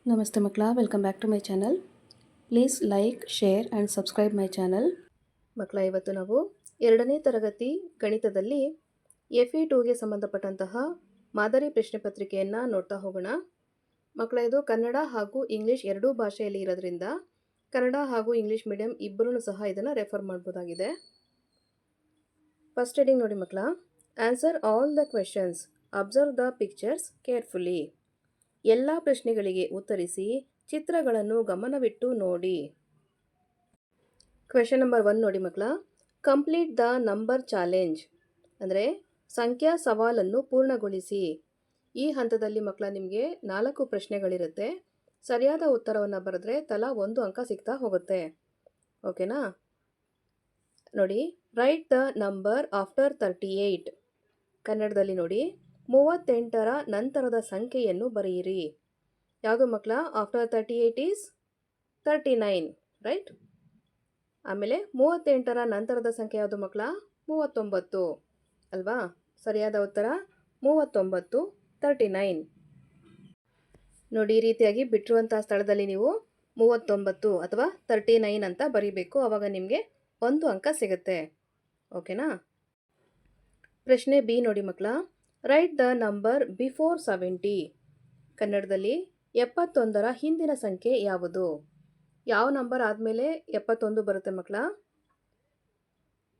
ನಮಸ್ತೆ ಮಕ್ಕಳ, welcome back to my channel. Please like, share and subscribe my channel. ಮಕ್ಕಳ, ಇವತ್ತು ನಾವು 2ನೇ ತರಗತಿ ಗಣಿತದಲ್ಲಿ FE2ಗೆ ಸಂಬಂಧಪಟ್ಟಂತಹ ಮಾದರಿ ಪ್ರಶ್ನೆ ಪತ್ರಿಕೆಯನ್ನು ನೋಡ್ತಾ ಹೋಗೋಣ. ಮಕ್ಕಳ, ಇದು ಕನ್ನಡ ಹಾಗೂ ಇಂಗ್ಲೀಷ್ ಎರಡೂ ಭಾಷೆಯಲ್ಲಿ ಇರೋದ್ರಿಂದ ಕನ್ನಡ ಹಾಗೂ ಇಂಗ್ಲೀಷ್ ಮೀಡಿಯಂ ಇಬ್ಬರೂ ಸಹ ಇದನ್ನು ರೆಫರ್ ಮಾಡ್ಬೋದಾಗಿದೆ. ಫಸ್ಟ್ ಹೆಡಿಂಗ್ ನೋಡಿ ಮಕ್ಕಳ. Answer all the questions, observe the pictures carefully. ಎಲ್ಲ ಪ್ರಶ್ನೆಗಳಿಗೆ ಉತ್ತರಿಸಿ, ಚಿತ್ರಗಳನ್ನು ಗಮನವಿಟ್ಟು ನೋಡಿ. ಕ್ವೆಶನ್ ನಂಬರ್ 1 ನೋಡಿ ಮಕ್ಕಳ. ಕಂಪ್ಲೀಟ್ ದ ನಂಬರ್ ಚಾಲೆಂಜ್ ಅಂದರೆ ಸಂಖ್ಯಾ ಸವಾಲನ್ನು ಪೂರ್ಣಗೊಳಿಸಿ. ಈ ಹಂತದಲ್ಲಿ ಮಕ್ಕಳ ನಿಮಗೆ 4 ಪ್ರಶ್ನೆಗಳಿರುತ್ತೆ. ಸರಿಯಾದ ಉತ್ತರವನ್ನು ಬರೆದ್ರೆ ತಲಾ 1 ಅಂಕ ಸಿಗ್ತಾ ಹೋಗುತ್ತೆ. ಓಕೆನಾ? ನೋಡಿ, ರೈಟ್ ದ ನಂಬರ್ ಆಫ್ಟರ್ 38. ಕನ್ನಡದಲ್ಲಿ ನೋಡಿ, 38ರ ನಂತರದ ಸಂಖ್ಯೆಯನ್ನು ಬರೆಯಿರಿ. ಯಾವುದು ಮಕ್ಕಳ? After 38 is 39, right? ಆಮೇಲೆ 38ರ ನಂತರದ ಸಂಖ್ಯೆ ಯಾವುದು ಮಕ್ಕಳ? 39 ಅಲ್ವಾ? ಸರಿಯಾದ ಉತ್ತರ 39, 39. ನೋಡಿ, ಈ ರೀತಿಯಾಗಿ ಬಿಟ್ಟಿರುವಂತಹ ಸ್ಥಳದಲ್ಲಿ ನೀವು 39 ಅಥವಾ 39 ಅಂತ ಬರೀಬೇಕು. ಆವಾಗ ನಿಮಗೆ 1 ಅಂಕ ಸಿಗುತ್ತೆ. ಓಕೆನಾ? ಪ್ರಶ್ನೆ ಬಿ ನೋಡಿ ಮಕ್ಕಳ. Right the number before 70. ಕನ್ನಡದಲ್ಲಿ 71ರ ಹಿಂದಿನ ಸಂಖ್ಯೆ ಯಾವುದು? ಯಾವ ನಂಬರ್ ಆದಮೇಲೆ 71 ಬರುತ್ತೆ ಮಕ್ಕಳ?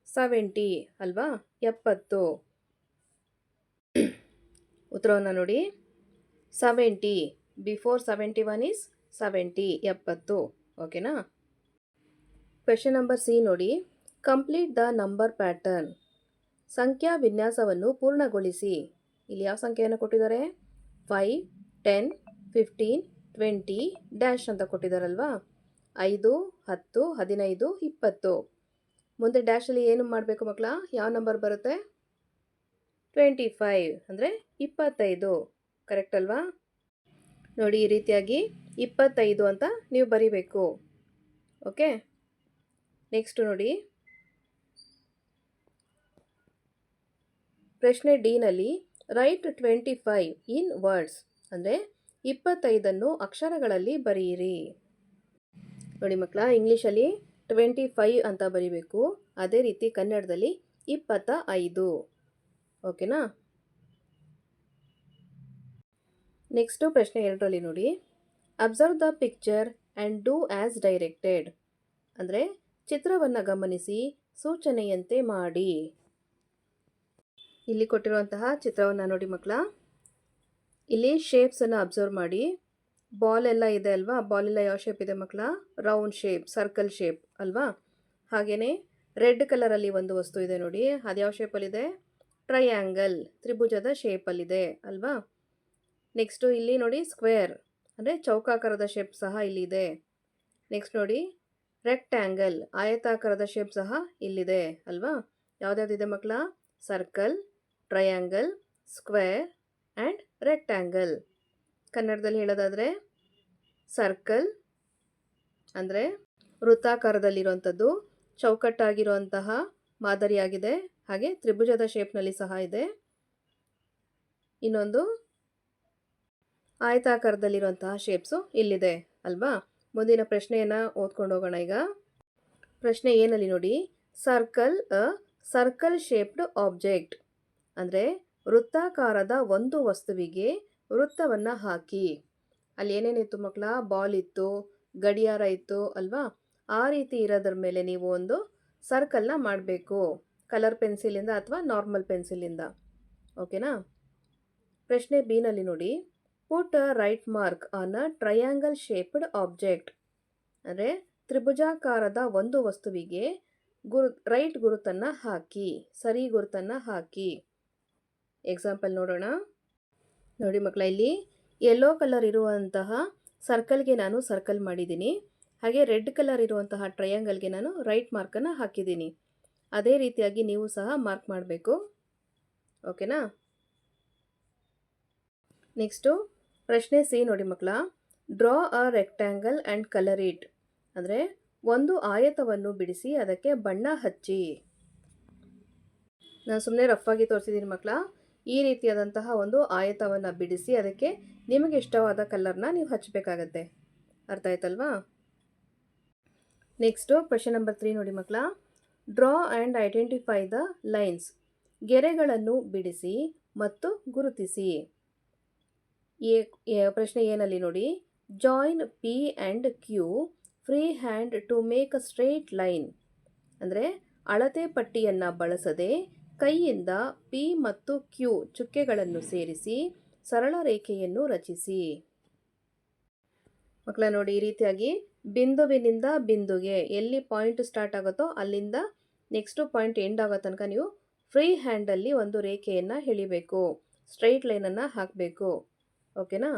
70 ಅಲ್ವಾ? 70. ಉತ್ತರವನ್ನು ನೋಡಿ. 70 ಬಿಫೋರ್ 71 ಈಸ್ 70, 70. ಓಕೆನಾ? ಕ್ವೆಶನ್ ನಂಬರ್ ಸಿ ನೋಡಿ. Complete the number pattern. ಸಂಖ್ಯಾ ವಿನ್ಯಾಸವನ್ನು ಪೂರ್ಣಗೊಳಿಸಿ. ಇಲ್ಲಿ ಯಾವ ಸಂಖ್ಯೆಯನ್ನು ಕೊಟ್ಟಿದ್ದಾರೆ? 5, 10, 15, 20 ಡ್ಯಾಶ್ ಅಂತ ಕೊಟ್ಟಿದ್ದಾರಲ್ವಾ? 5, 10, 15, 20. ಮುಂದೆ ಡ್ಯಾಶಲ್ಲಿ ಏನು ಮಾಡಬೇಕು ಮಕ್ಕಳ? ಯಾವ ನಂಬರ್ ಬರುತ್ತೆ? 25 ಅಂದರೆ 25. ಕರೆಕ್ಟ್ ಅಲ್ವಾ? ನೋಡಿ, ಈ ರೀತಿಯಾಗಿ 25 ಅಂತ ನೀವು ಬರೀಬೇಕು. ಓಕೆ, ನೆಕ್ಸ್ಟ್ ನೋಡಿ. ಪ್ರಶ್ನೆ ಡಿನಲ್ಲಿ ರೈಟ್ 25 ಇನ್ ವರ್ಡ್ಸ್ ಅಂದರೆ 25ಅನ್ನು ಅಕ್ಷರಗಳಲ್ಲಿ ಬರೆಯಿರಿ. ನೋಡಿ ಮಕ್ಕಳ, ಇಂಗ್ಲೀಷಲ್ಲಿ 25 ಅಂತ ಬರೀಬೇಕು. ಅದೇ ರೀತಿ ಕನ್ನಡದಲ್ಲಿ 25. ಓಕೆನಾ? ನೆಕ್ಸ್ಟು ಪ್ರಶ್ನೆ 2ರಲ್ಲಿ ನೋಡಿ. Observe the picture and do as directed ಅಂದರೆ ಚಿತ್ರವನ್ನು ಗಮನಿಸಿ, ಸೂಚನೆಯಂತೆ ಮಾಡಿ. ಇಲ್ಲಿ ಕೊಟ್ಟಿರುವಂತಹ ಚಿತ್ರವನ್ನು ನೋಡಿ ಮಕ್ಕಳ. ಇಲ್ಲಿ ಶೇಪ್ಸನ್ನು ಅಬ್ಸರ್ವ್ ಮಾಡಿ. ಬಾಲ್ ಎಲ್ಲ ಇದೆ ಅಲ್ವಾ? ಬಾಲ್ ಎಲ್ಲ ಯಾವ ಶೇಪ್ ಇದೆ ಮಕ್ಕಳ? ರೌಂಡ್ ಶೇಪ್, ಸರ್ಕಲ್ ಶೇಪ್ ಅಲ್ವಾ? ಹಾಗೆಯೇ ರೆಡ್ ಕಲರಲ್ಲಿ ಒಂದು ವಸ್ತು ಇದೆ ನೋಡಿ. ಅದು ಯಾವ ಶೇಪಲ್ಲಿದೆ? ಟ್ರಯಾಂಗಲ್, ತ್ರಿಭುಜದ ಶೇಪಲ್ಲಿದೆ ಅಲ್ವಾ? ನೆಕ್ಸ್ಟು ಇಲ್ಲಿ ನೋಡಿ, ಸ್ಕ್ವೇರ್ ಅಂದರೆ ಚೌಕಾಕಾರದ ಶೇಪ್ ಸಹ ಇಲ್ಲಿದೆ. ನೆಕ್ಸ್ಟ್ ನೋಡಿ, ರೆಕ್ಟ್ಯಾಂಗಲ್, ಆಯತಾಕಾರದ ಶೇಪ್ ಸಹ ಇಲ್ಲಿದೆ ಅಲ್ವಾ? ಯಾವುದ್ಯಾವುದಿದೆ ಮಕ್ಕಳ? Circle, triangle, square and rectangle. ಕನ್ನಡದಲ್ಲಿ ಹೇಳೋದಾದರೆ ಸರ್ಕಲ್ ಅಂದರೆ ವೃತ್ತಾಕಾರದಲ್ಲಿರುವಂಥದ್ದು, ಚೌಕಟ್ಟಾಗಿರುವಂತಹ ಮಾದರಿಯಾಗಿದೆ. ಹಾಗೆ ತ್ರಿಭುಜದ ಶೇಪ್ನಲ್ಲಿ ಸಹ ಇದೆ. ಇನ್ನೊಂದು ಆಯತಾಕಾರದಲ್ಲಿರುವಂತಹ ಶೇಪ್ಸು ಇಲ್ಲಿದೆ ಅಲ್ವಾ? ಮುಂದಿನ ಪ್ರಶ್ನೆಯನ್ನು ಓದ್ಕೊಂಡು ಹೋಗೋಣ ಈಗ. ಪ್ರಶ್ನೆ ಏನಲ್ಲಿ ನೋಡಿ. Circle a circle shaped object ಅಂದರೆ ವೃತ್ತಾಕಾರದ ಒಂದು ವಸ್ತುವಿಗೆ ವೃತ್ತವನ್ನು ಹಾಕಿ. ಅಲ್ಲಿ ಏನೇನಿತ್ತು ಮಕ್ಕಳ? ಬಾಲ್ ಇತ್ತು, ಗಡಿಯಾರ ಇತ್ತು ಅಲ್ವಾ? ಆ ರೀತಿ ಇರೋದ್ರ ಮೇಲೆ ನೀವು ಒಂದು ಸರ್ಕಲ್ನ ಮಾಡಬೇಕು, ಕಲರ್ ಪೆನ್ಸಿಲಿಂದ ಅಥವಾ ನಾರ್ಮಲ್ ಪೆನ್ಸಿಲಿಂದ. ಓಕೆನಾ? ಪ್ರಶ್ನೆ ಬಿನಲ್ಲಿ ನೋಡಿ. Put a right mark on a triangle shaped object ಅಂದರೆ ತ್ರಿಭುಜಾಕಾರದ ಒಂದು ವಸ್ತುವಿಗೆ ರೈಟ್ ಗುರುತನ್ನು ಹಾಕಿ, ಸರಿ ಗುರುತನ್ನು ಹಾಕಿ. ಎಕ್ಸಾಂಪಲ್ ನೋಡೋಣ. ನೋಡಿ ಮಕ್ಕಳ, ಇಲ್ಲಿ ಯೆಲ್ಲೋ ಕಲರ್ ಇರುವಂತಹ ಸರ್ಕಲ್ಗೆ ನಾನು ಸರ್ಕಲ್ ಮಾಡಿದ್ದೀನಿ. ಹಾಗೆ ರೆಡ್ ಕಲರ್ ಇರುವಂತಹ ಟ್ರಯಾಂಗಲ್ಗೆ ನಾನು ರೈಟ್ ಮಾರ್ಕನ್ನು ಹಾಕಿದ್ದೀನಿ. ಅದೇ ರೀತಿಯಾಗಿ ನೀವು ಸಹ ಮಾರ್ಕ್ ಮಾಡಬೇಕು. ಓಕೆನಾ? ನೆಕ್ಸ್ಟು ಪ್ರಶ್ನೆ ಸಿ ನೋಡಿ ಮಕ್ಕಳ. Draw a rectangle and colour it ಅಂದರೆ ಒಂದು ಆಯತವನ್ನು ಬಿಡಿಸಿ ಅದಕ್ಕೆ ಬಣ್ಣ ಹಚ್ಚಿ. ನಾನು ಸುಮ್ಮನೆ ರಫ್ ಆಗಿ ತೋರಿಸಿದ್ದೀನಿ ಮಕ್ಕಳ. ಈ ರೀತಿಯಾದಂತಹ ಒಂದು ಆಯತವನ್ನು ಬಿಡಿಸಿ ಅದಕ್ಕೆ ನಿಮಗೆ ಇಷ್ಟವಾದ ಕಲರ್ನ ನೀವು ಹಚ್ಚಬೇಕಾಗತ್ತೆ. ಅರ್ಥ ಆಯ್ತಲ್ವಾ? ನೆಕ್ಸ್ಟು ಕ್ವೆಶನ್ ನಂಬರ್ 3 ನೋಡಿ ಮಕ್ಕಳ. Draw and identify the lines. ಗೆರೆಗಳನ್ನು ಬಿಡಿಸಿ ಮತ್ತು ಗುರುತಿಸಿ. ಪ್ರಶ್ನೆ ಏನಲ್ಲಿ ನೋಡಿ. Join P and Q free hand to make a straight line. ಅಂದರೆ ಅಳತೆ ಪಟ್ಟಿಯನ್ನು ಬಳಸದೆ ಕೈಯಿಂದ ಪಿ ಮತ್ತು ಕ್ಯೂ ಚುಕ್ಕೆಗಳನ್ನು ಸೇರಿಸಿ ಸರಳ ರೇಖೆಯನ್ನು ರಚಿಸಿ. ಮಕ್ಕಳ ನೋಡಿ, ಈ ರೀತಿಯಾಗಿ ಬಿಂದುವಿನಿಂದ ಬಿಂದುಗೆ ಎಲ್ಲಿ ಪಾಯಿಂಟ್ ಸ್ಟಾರ್ಟ್ ಆಗುತ್ತೋ ಅಲ್ಲಿಂದ ನೆಕ್ಸ್ಟ್ ಪಾಯಿಂಟ್ ಎಂಡ್ ಆಗೋ ತನಕ ನೀವು ಫ್ರೀ ಹ್ಯಾಂಡಲ್ಲಿ ಒಂದು ರೇಖೆಯನ್ನು ಎಳಿಬೇಕು, ಸ್ಟ್ರೈಟ್ ಲೈನನ್ನು ಹಾಕಬೇಕು. ಓಕೆನಾ?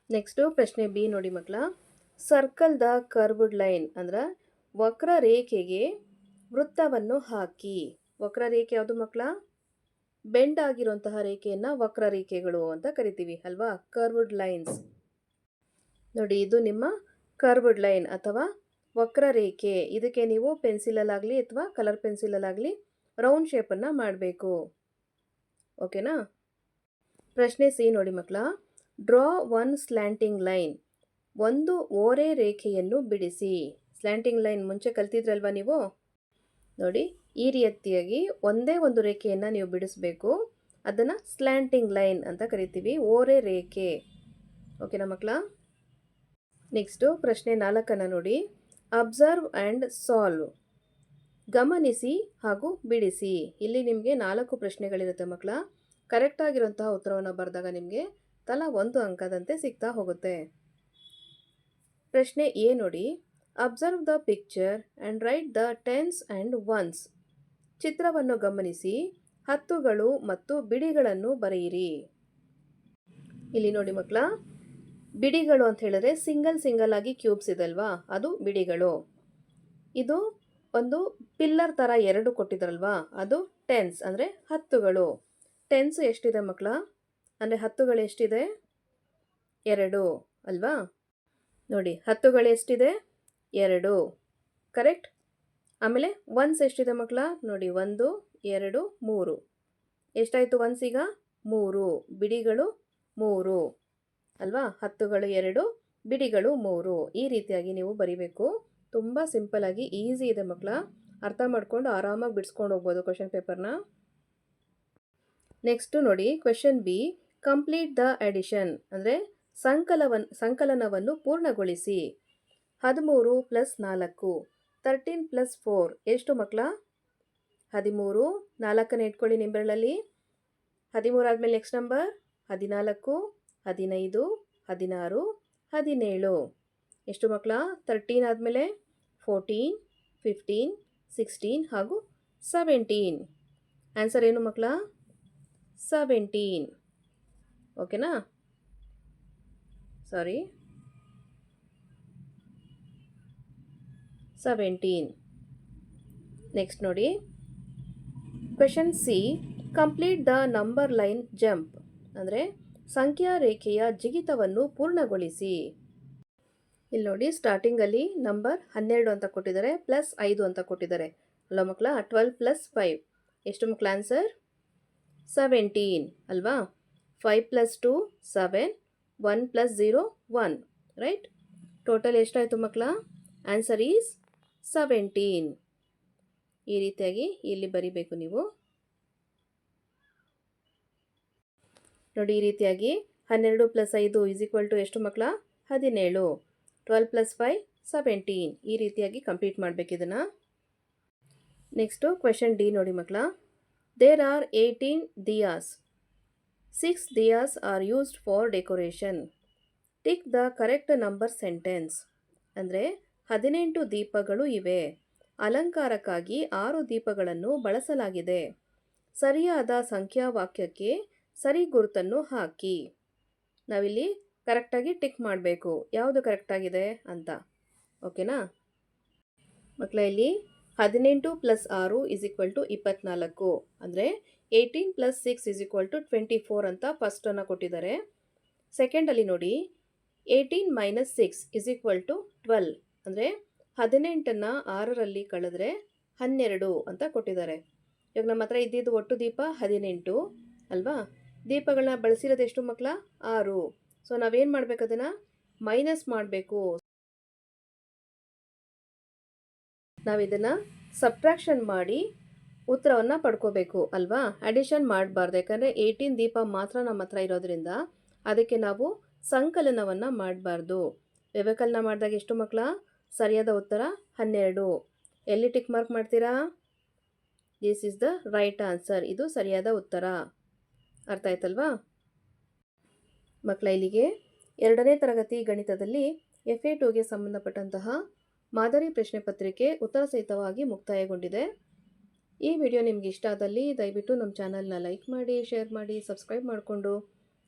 ನೆಕ್ಸ್ಟು ಪ್ರಶ್ನೆ ಬಿ ನೋಡಿ ಮಕ್ಕಳ. Circle the curved line. ಅಂದ್ರೆ ವಕ್ರ ರೇಖೆಗೆ ವೃತ್ತವನ್ನು ಹಾಕಿ. ವಕ್ರ ರೇಖೆ ಯಾವುದು ಮಕ್ಕಳ? ಬೆಂಡ್ ಆಗಿರುವಂತಹ ರೇಖೆಯನ್ನು ವಕ್ರ ರೇಖೆಗಳು ಅಂತ ಕರಿತೀವಿ ಅಲ್ವಾ? Curved lines. ನೋಡಿ, ಇದು ನಿಮ್ಮ ಕರ್ವ್ಡ್ ಲೈನ್ ಅಥವಾ ವಕ್ರ ರೇಖೆ. ಇದಕ್ಕೆ ನೀವು ಪೆನ್ಸಿಲಲ್ಲಾಗಲಿ ಅಥವಾ ಕಲರ್ ಪೆನ್ಸಿಲಲ್ಲಾಗಲಿ ರೌಂಡ್ ಶೇಪನ್ನು ಮಾಡಬೇಕು. ಓಕೆನಾ? ಪ್ರಶ್ನೆ ಸಿ ನೋಡಿ ಮಕ್ಕಳ. Draw one slanting line. ಒಂದು ಓರೆ ರೇಖೆಯನ್ನು ಬಿಡಿಸಿ. ಸ್ಲ್ಯಾಂಟಿಂಗ್ ಲೈನ್ ಮುಂಚೆ ಕಲ್ತಿದ್ರಲ್ವಾ ನೀವು? ನೋಡಿ, ಈ ರೀತಿಯಾಗಿ ಒಂದೇ ಒಂದು ರೇಖೆಯನ್ನು ನೀವು ಬಿಡಿಸಬೇಕು. ಅದನ್ನು ಸ್ಲ್ಯಾಂಟಿಂಗ್ ಲೈನ್ ಅಂತ ಕರಿತೀವಿ, ಓರೆ ರೇಖೆ. ಓಕೆನಾ ಮಕ್ಕಳ? ನೆಕ್ಸ್ಟು ಪ್ರಶ್ನೆ 4 ನೋಡಿ. Observe and solve. ಗಮನಿಸಿ ಹಾಗೂ ಬಿಡಿಸಿ. ಇಲ್ಲಿ ನಿಮಗೆ 4 ಪ್ರಶ್ನೆಗಳಿರುತ್ತೆ ಮಕ್ಕಳ. ಕರೆಕ್ಟಾಗಿರುವಂತಹ ಉತ್ತರವನ್ನು ಬರೆದಾಗ ನಿಮಗೆ ತಲಾ 1 ಅಂಕದಂತೆ ಸಿಗ್ತಾ ಹೋಗುತ್ತೆ. ಪ್ರಶ್ನೆ ಎ ನೋಡಿ. Observe the picture and right the tense and once. ಚಿತ್ರವನ್ನು ಗಮನಿಸಿ ಹತ್ತುಗಳು ಮತ್ತು ಬಿಡಿಗಳನ್ನು ಬರೆಯಿರಿ. ಇಲ್ಲಿ ನೋಡಿ ಮಕ್ಕಳ, ಬಿಡಿಗಳು ಅಂತ ಹೇಳಿದ್ರೆ ಸಿಂಗಲ್ ಆಗಿ ಕ್ಯೂಬ್ಸ್ ಇದೆ ಅಲ್ವಾ, ಅದು ಬಿಡಿಗಳು. ಇದು ಒಂದು ಪಿಲ್ಲರ್ ಥರ 2 ಕೊಟ್ಟಿದ್ರಲ್ವಾ, ಅದು ಟೆನ್ಸ್ ಅಂದರೆ ಹತ್ತುಗಳು. ಟೆನ್ಸ್ ಎಷ್ಟಿದೆ ಮಕ್ಕಳ? ಅಂದರೆ ಹತ್ತುಗಳು ಎಷ್ಟಿದೆ? 2 ಅಲ್ವಾ? ನೋಡಿ, ಹತ್ತುಗಳು ಎಷ್ಟಿದೆ? 2. ಕರೆಕ್ಟ್. ಆಮೇಲೆ ಒನ್ಸ್ ಎಷ್ಟಿದೆ ಮಕ್ಕಳ? ನೋಡಿ, 1 2 3. ಎಷ್ಟಾಯಿತು ಒನ್ಸ್ ಈಗ? 3. ಬಿಡಿಗಳು 3 ಅಲ್ವಾ? ಹತ್ತುಗಳು 2, ಬಿಡಿಗಳು 3. ಈ ರೀತಿಯಾಗಿ ನೀವು ಬರಿಬೇಕು. ತುಂಬ ಸಿಂಪಲ್ಲಾಗಿ ಈಸಿ ಇದೆ ಮಕ್ಕಳ. ಅರ್ಥ ಮಾಡ್ಕೊಂಡು ಆರಾಮಾಗಿ ಬಿಡಿಸ್ಕೊಂಡು ಹೋಗ್ಬೋದು ಕ್ವೆಶನ್ ಪೇಪರ್ನ. ನೆಕ್ಸ್ಟು ನೋಡಿ question B. Complete the addition. ಅಂದರೆ ಸಂಕಲನವನ್ನು ಪೂರ್ಣಗೊಳಿಸಿ. 13 + 4 13 + 4 ಎಷ್ಟು ಮಕ್ಕಳ? 13. 4 ಇಟ್ಕೊಳ್ಳಿ ನಿಂಬೆರಳಲ್ಲಿ. 13 ಆದಮೇಲೆ ನೆಕ್ಸ್ಟ್ ನಂಬರ್ 14, 15, 16, 17. ಎಷ್ಟು ಮಕ್ಕಳ? 13 ಆದಮೇಲೆ 14, 15, 16 ಹಾಗೂ 17. ಆನ್ಸರ್ ಏನು ಮಕ್ಕಳ? 17. ಓಕೆನಾ? ಸಾರಿ, 17. ನೆಕ್ಸ್ಟ್ ನೋಡಿ question C. Complete the number line jump. ಅಂದರೆ ಸಂಖ್ಯಾ ರೇಖೆಯ ಜಿಗಿತವನ್ನು ಪೂರ್ಣಗೊಳಿಸಿ. ಇಲ್ಲಿ ನೋಡಿ, ಸ್ಟಾರ್ಟಿಂಗಲ್ಲಿ ನಂಬರ್ 12 ಅಂತ ಕೊಟ್ಟಿದ್ದಾರೆ, +5 ಅಂತ ಕೊಟ್ಟಿದ್ದಾರೆ ಅಲ್ವಾ ಮಕ್ಕಳ? 12 + 5 ಎಷ್ಟು ಮಕ್ಕಳ? ಆನ್ಸರ್ 17 ಅಲ್ವಾ? 5 + 2 7, 1 + 0 1. ರೈಟ್? ಟೋಟಲ್ ಎಷ್ಟಾಯಿತು ಮಕ್ಕಳ? Answer is 17. ಈ ರೀತಿಯಾಗಿ ಇಲ್ಲಿ ಬರಿಬೇಕು ನೀವು. ನೋಡಿ, ಈ ರೀತಿಯಾಗಿ 12 + 5 = ಎಷ್ಟು ಮಕ್ಕಳ? 17. 12 + 5 17. ಈ ರೀತಿಯಾಗಿ ಕಂಪ್ಲೀಟ್ ಮಾಡಬೇಕು ಇದನ್ನು. ನೆಕ್ಸ್ಟು ಕ್ವೆಶನ್ ಡಿ ನೋಡಿ ಮಕ್ಕಳ. There are 18 diyas. 6 diyas are used for decoration. Tick the correct number sentence. ಅಂದರೆ 18 ದೀಪಗಳು ಇವೆ. ಅಲಂಕಾರಕ್ಕಾಗಿ 6 ದೀಪಗಳನ್ನು ಬಳಸಲಾಗಿದೆ. ಸರಿಯಾದ ಸಂಖ್ಯಾವಾಕ್ಯಕ್ಕೆ ಸರಿ ಗುರುತನ್ನು ಹಾಕಿ. ನಾವಿಲ್ಲಿ ಕರೆಕ್ಟಾಗಿ ಟಿಕ್ ಮಾಡಬೇಕು, ಯಾವುದು ಕರೆಕ್ಟಾಗಿದೆ ಅಂತ. ಓಕೆನಾ ಮಕ್ಕಳ? ಇಲ್ಲಿ 18 + 6 = 24. ಅಂದರೆ 18 + 6 = 24 ಅಂತ ಫಸ್ಟನ್ನು ಕೊಟ್ಟಿದ್ದಾರೆ. ಸೆಕೆಂಡಲ್ಲಿ ನೋಡಿ 18 - 6 = 12. ಅಂದರೆ 18ನ್ನು 6ರಲ್ಲಿ ಕಳೆದ್ರೆ 12 ಅಂತ ಕೊಟ್ಟಿದ್ದಾರೆ. ಇವಾಗ ನಮ್ಮ ಹತ್ರ ಇದ್ದಿದ್ದು ಒಟ್ಟು ದೀಪ 18 ಅಲ್ವಾ? ದೀಪಗಳನ್ನ ಬಳಸಿರೋದು ಎಷ್ಟು ಮಕ್ಕಳ? 6. ಸೊ ನಾವೇನು ಮಾಡಬೇಕು, ಅದನ್ನು ಮೈನಸ್ ಮಾಡಬೇಕು. ನಾವಿದನ್ನು ಸಬ್ಟ್ರಾಕ್ಷನ್ ಮಾಡಿ ಉತ್ತರವನ್ನು ಪಡ್ಕೋಬೇಕು ಅಲ್ವಾ? ಅಡಿಷನ್ ಮಾಡಬಾರ್ದು, ಯಾಕಂದರೆ 18 ದೀಪ ಮಾತ್ರ ನಮ್ಮ ಹತ್ರ ಇರೋದ್ರಿಂದ ಅದಕ್ಕೆ ನಾವು ಸಂಕಲನವನ್ನು ಮಾಡಬಾರ್ದು. ವ್ಯವಕಲನ ಮಾಡಿದಾಗ ಎಷ್ಟು ಮಕ್ಕಳ? ಸರಿಯಾದ ಉತ್ತರ 12. ಎಲ್ಲಿ ಟಿಕ್ ಮಾರ್ಕ್ ಮಾಡ್ತೀರಾ? This is the right answer. ಇದು ಸರಿಯಾದ ಉತ್ತರ. ಅರ್ಥ ಆಯ್ತಲ್ವಾ ಮಕ್ಕಳ? ಇಲ್ಲಿಗೆ 2ನೇ ತರಗತಿ ಗಣಿತದಲ್ಲಿ FA2ಗೆ ಸಂಬಂಧಪಟ್ಟಂತಹ ಮಾದರಿ ಪ್ರಶ್ನೆ ಪತ್ರಿಕೆ ಉತ್ತರ ಸಹಿತವಾಗಿ ಮುಕ್ತಾಯಗೊಂಡಿದೆ. ಈ ವಿಡಿಯೋ ನಿಮ್ಗೆ ಇಷ್ಟ ಆದಲ್ಲಿ ದಯವಿಟ್ಟು ನಮ್ಮ ಚಾನಲ್ನ ಲೈಕ್ ಮಾಡಿ, ಶೇರ್ ಮಾಡಿ, ಸಬ್ಸ್ಕ್ರೈಬ್ ಮಾಡಿಕೊಂಡು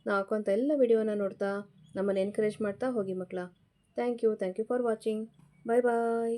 ನಾವು ಹಾಕುವಂಥ ಎಲ್ಲ ವಿಡಿಯೋನ ನೋಡ್ತಾ ನಮ್ಮನ್ನು ಎನ್ಕರೇಜ್ ಮಾಡ್ತಾ ಹೋಗಿ ಮಕ್ಕಳ. Thank you for watching. Bye bye.